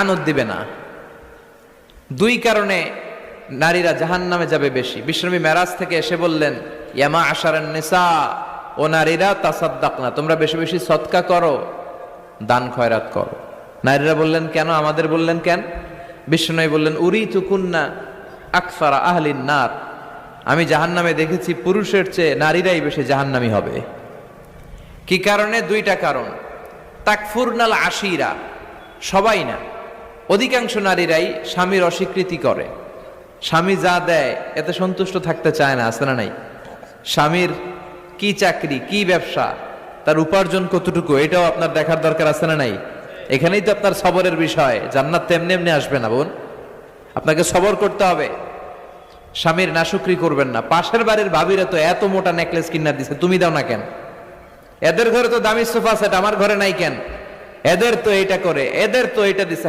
আনন্দ দিবে না। দুই কারণে নারীরা জাহান্নামে যাবে বেশি। বিশ্বনবী মেরাজ থেকে এসে বললেন, ইয়ামা আশারান নিসা, ও নারীরা তাসাদ্দাকনা, তোমরা বেশি বেশি সদকা করো, দান খয়রাত করো। নারীরা বললেন কেন, আমাদের বললেন কেন? বিশ্বনবী বললেন, উরিতুকুন্না আকসারা আহলিন নার, আমি জাহান্নামে দেখেছি পুরুষের চেয়ে নারীরাই বেশি জাহান্নামী হবে। কি কারণে? দুইটা কারণ। তাকফুরনাল আশিরা, সবাই না, অধিকাংশ নারীরাই স্বামীর অস্বীকৃতি করে। স্বামী যা দেয় এতে সন্তুষ্ট থাকতে চায় না, আছে না নাই? স্বামীর কি চাকরি, কি ব্যবসা, তার উপার্জন কতটুকু, এটাও আপনার দেখার দরকার, আছে না নাই? এখানেই তো আপনার সবরের বিষয়। জান্নাত তেমনি এমনি আসবে না বোন, আপনাকে সবর করতে হবে। স্বামীর নাশুকরি করবেন না। পাশের বাড়ির ভাবিরা তো এত মোটা নেকলেস কিনা দিছে, তুমি দাও না কেন? এদের ঘরে তো দামি সোফা সেট, আমার ঘরে নাই কেন? এদের তো এটা করে, এদের তো এটা দিছে।